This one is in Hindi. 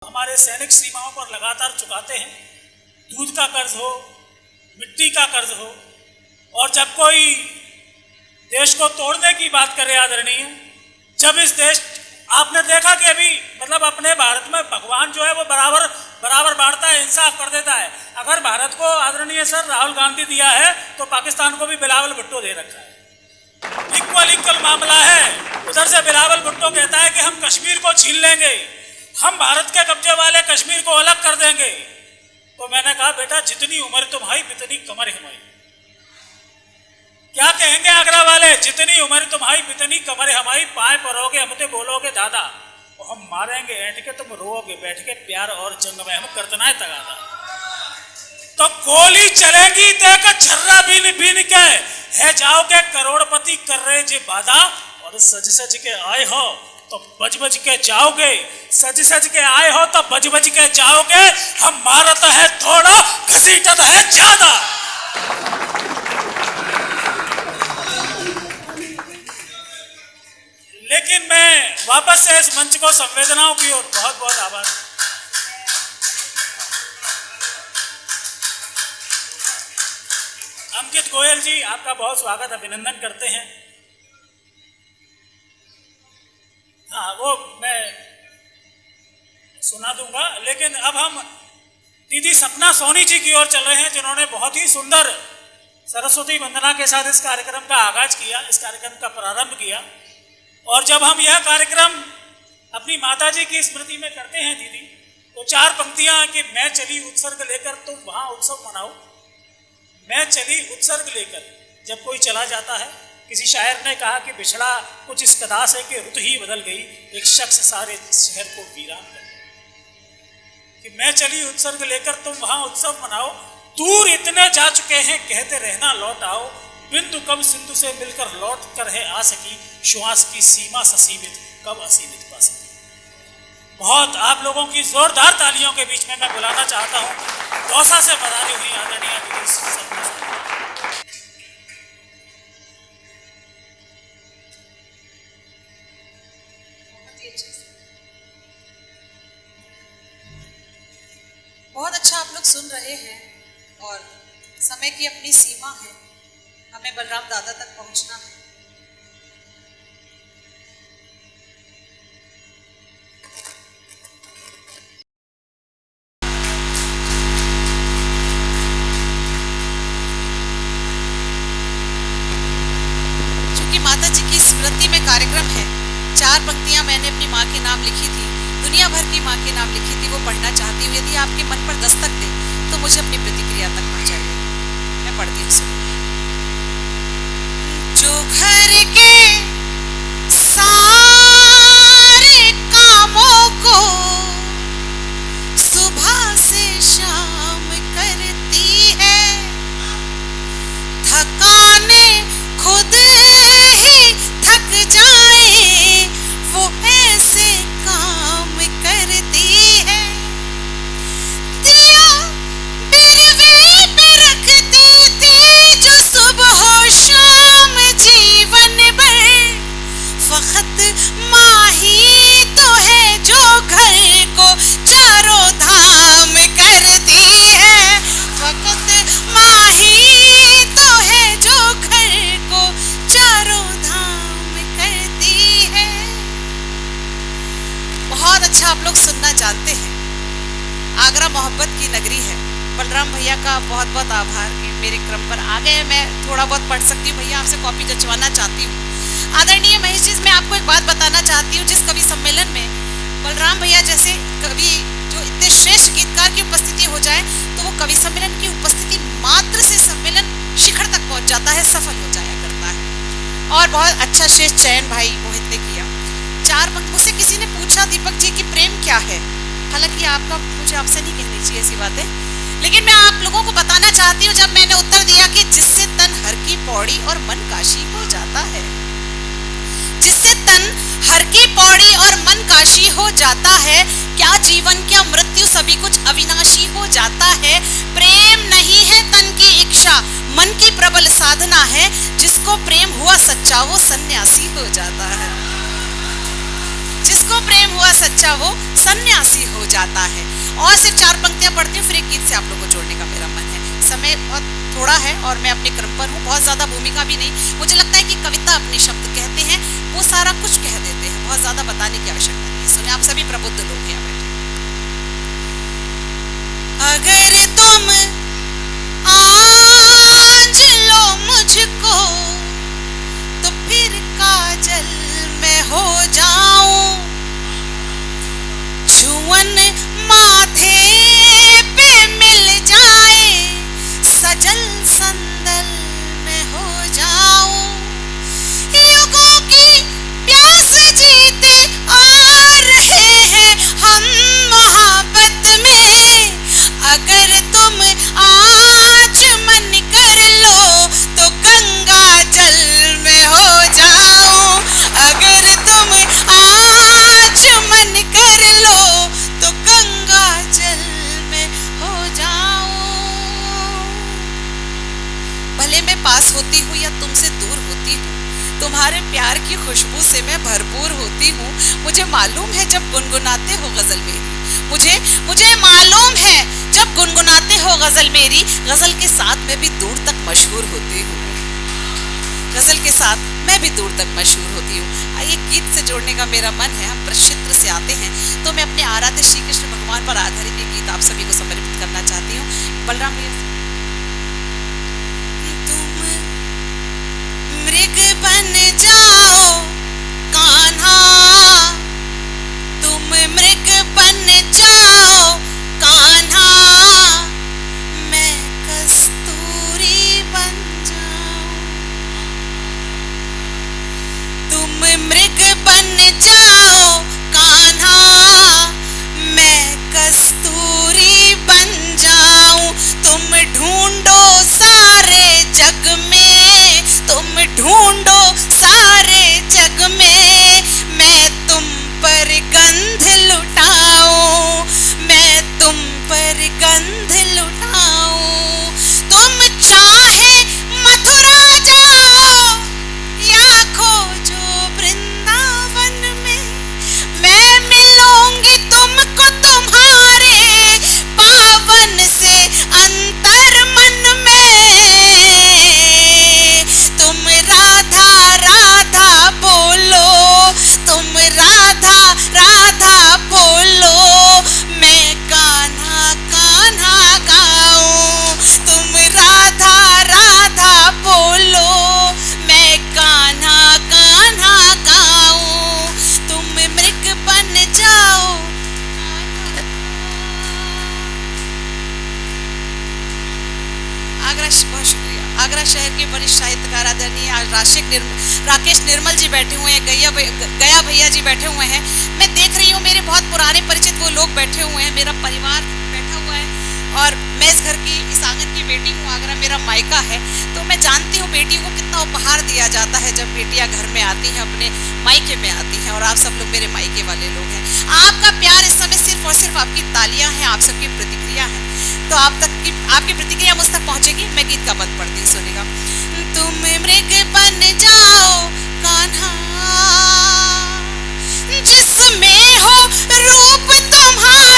हमारे सैनिक सीमाओं पर लगातार चुकाते हैं, दूध का कर्ज हो, मिट्टी का कर्ज हो, और जब कोई देश को तोड़ने की बात करे आदरणीय, जब इस देश आपने देखा कि अभी मतलब अपने भारत में भगवान जो है वो बराबर बराबर बांटता है, इंसाफ कर देता है। अगर भारत को आदरणीय सर राहुल गांधी दिया है तो पाकिस्तान को भी बिलावल भुट्टो दे रखा है। इक्वल मामला है। उधर से बिलावल भुट्टो कहता है कि हम कश्मीर को छीन लेंगे, हम भारत के कब्जे वाले कश्मीर को अलग कर देंगे। तो मैंने कहा बेटा जितनी उम्र तुम्हारी उतनी कमर हमारी। क्या कहेंगे आगरा वाले, जितनी उम्र तुम्हारी उतनी कमर हमारी, पाए परोगे हम तो बोलोगे दादा, और हम मारेंगे ऐंठ के, तुम रोओगे बैठ के, प्यार और जंग में हम करतना है तगादा। तो गोली चलेगी देख छर्रा बीन बीन के है जाओगे करोड़पति कर रहे जे वादा, और सज सज के आए हो तो बज बज के जाओगे, सज सज के आए हो तो बज बज के जाओगे। हम मारता है थोड़ा, घसीटता है ज्यादा। लेकिन मैं वापस से इस मंच को संवेदनाओं की ओर बहुत बहुत आभार। अंकित गोयल जी आपका बहुत स्वागत, अभिनंदन करते हैं। हाँ वो मैं सुना दूंगा, लेकिन अब हम दीदी सपना सोनी जी की ओर चल रहे हैं, जिन्होंने बहुत ही सुंदर सरस्वती वंदना के साथ इस कार्यक्रम का आगाज किया, इस कार्यक्रम का प्रारंभ किया। और जब हम यह कार्यक्रम अपनी माता जी की स्मृति में करते हैं दीदी, तो 4 पंक्तियां कि मैं चली उत्सर्ग लेकर तुम वहां उत्सव मनाओ। मैं चली उत्सर्ग लेकर, जब कोई चला जाता है, किसी शायर ने कहा कि बिछड़ा कुछ इस कदा से कि रुत ही बदल गई, एक शख्स सारे शहर को वीरान कर गया। कि मैं चली उत्सर्ग लेकर तुम वहां उत्सव मनाओ, दूर इतने जा चुके हैं कहते रहना लौट आओ, बिंदु कब सिंधु से मिलकर लौट कर है आ सकी, श्वास की सीमा ससीमित कब असीमित पा सकी। बहुत आप लोगों की जोरदार तालियों के बीच में मैं बुलाना चाहता हूं दौसा से बधाई हुई आदरणीय दीदी सपना सोनी। बहुत अच्छा आप लोग सुन रहे हैं, और समय की अपनी सीमा है, हमें बलराम दादा तक पहुंचना है। चूंकि माता जी की स्मृति में कार्यक्रम है, 4 पंक्तियां मैंने अपनी माँ के नाम लिखी थी, दुनिया भर की माँ के नाम लिखी थी, वो पढ़ना चाहती हूँ। यदि आपके मन पर दस्तक दे तो मुझे अपनी प्रतिक्रिया तक पहुंचाइए। मैं पढ़ती हूँ। जो घर के सारे कामों को सुबह से शाम करती है, थकाने खुद ही थक जाए वो ऐसे काम करती है। दिया बिरवे पे रखती थी जो सुबह शाम जीवन भर, वक्त माही तो है जो घर को चारों धाम करती है, वक्त माही तो है जो घर को चारों धाम करती है। बहुत अच्छा आप लोग सुनना जानते हैं। आगरा मोहब्बत की नगरी है। बलराम भैया का बहुत बहुत आभार कि मेरे क्रम पर आ गए। मैं थोड़ा बहुत पढ़ सकती हूँ भैया, आपसे कॉपी जचवाना चाहती हूँ। आदरणीय महेश जी, मैं आपको एक बात बताना चाहती हूँ। जिस कवि सम्मेलन में बलराम भैया जैसे कवि जो इतने श्रेष्ठ गीतकार की उपस्थिति हो जाए, तो वो कवि सम्मेलन की उपस्थिति मात्र से सम्मेलन शिखर तक पहुंच जाता है, सफल हो जाया करता है। और बहुत अच्छा श्रेष्ठ चयन भाई मोहित ने किया। 4 पंक्ति मुझसे किसी ने पूछा दीपक जी कि प्रेम क्या है, हालांकि आपका मुझे आपसे नहीं कहनी चाहिए ऐसी बातें, लेकिन मैं आप लोगों को बताना चाहती हूँ। जब मैंने उत्तर दिया कि जिससे तन हर की पौड़ी और मन काशी हो जाता है, जिससे तन हर की पौड़ी और मन काशी हो जाता है, क्या जीवन क्या मृत्यु सभी कुछ अविनाशी हो जाता है। प्रेम नहीं है तन की इच्छा, मन की प्रबल साधना है, जिसको प्रेम हुआ सच्चा वो सन्यासी हो जाता है। जिसको प्रेम हुआ सच्चा वो सन्यासी हो जाता है। और सिर्फ 4 पंक्तियां पढ़ती हूँ, फिर एक गीत से आप लोगों को जोड़ने का मेरा मन है। समय बहुत थोड़ा है और मैं अपने क्रम पर हूँ, बहुत ज़्यादा भूमिका भी नहीं। मुझे लगता है कि कविता अपने शब्द कहते हैं, वो सारा कुछ कह देते हैं, बहुत ज़्यादा बताने की आवश्यकता नहीं है। सुने, आप सभी प्रबुद्ध लोग हैं बैठे। अगर तुम आज लो मुझको तो फिर काजल मैं हो जाऊं, छुअन माथे पे मिल जाए सजल संदल में हो जाऊं, युगों की प्यास जीते आ रहे हैं हम मोहब्बत में। अगर तुम आज मन कर लो तो गंगा जल में हो जाऊं, अगर तुम आज मन कर लो तो गंगा जल में हो जाऊं। भले मैं पास होती हूँ या तुमसे दूर होती हूँ, तुम्हारे प्यार की खुशबू से मैं भरपूर होती हूँ। मुझे मालूम है जब गुनगुनाते हो गजल मेरी, मुझे मालूम है जब गुनगुनाते हो गजल मेरी, गजल के साथ मैं भी दूर तक मशहूर होती हूँ, गजल के साथ मैं भी दूर तक मशहूर होती हूँ। ये गीत से जोड़ने का मेरा मन है। हम प्रक्षेत्र से आते हैं, तो मैं अपने आराध्य श्री कृष्ण भगवान पर आधारित ये गीत आप सभी को समर्पित करना चाहती हूँ। बलराम भैया, तुम मृग बन जाओ कान्हा, तुम मृग बन जाओ कान्हा, मैं कस्तूरी बन जाऊं, तुम मृग बन जाओ कान्हा, मैं कस्तूरी बन जाऊं। तुम ढूंढो सारे जग में, तुम ढूंढो सारे जग में, मैं तुम पर गंध लुटाऊं, मैं तुम पर गंध लुटाऊं। तुम चाहे मथुरा जाओ या खोजो वृंदावन में, मैं मिलूंगी तुमको तुम्हारे पावन से अंतर मन में। तुम राधा राधा बोलो, तुम राधा राधा बोलो, मैं कान्हा कान्हा गाऊं। तुम राधा राधा बोलो, मैं कान्हा कान्हा गाऊं। तुम मृग बन जाओ। बहुत शुक्रिया। आगरा शहर के वरिष्ठ साहित्यकार आदरणीय राकेश निर्मल जी बैठे हुए हैं, गया भैया जी बैठे हुए हैं। मैं देख रही हूँ मेरे बहुत पुराने परिचित वो लोग बैठे हुए हैं, मेरा परिवार बैठा हुआ है और मैं इस घर की, इस आंगन की बेटी हूँ। आगरा मेरा मायका है, तो मैं जानती हूँ बेटियों को कितना उपहार दिया जाता है जब बेटियाँ घर में आती हैं, अपने मायके में आती हैं। और आप सब लोग मेरे मायके वाले लोग हैं। आपका प्यार इस समय सिर्फ और सिर्फ आपकी तालियां हैं, आप सबकी प्रतिक्रिया है। तो आप तक की आपकी प्रतिक्रिया मुझ तक पहुंचेगी। मैं गीत का पद पढ़ती हूँ, सुनेगा। तुम मृग बन जाओ कान्हा, जिसमें हो रूप तुम्हारा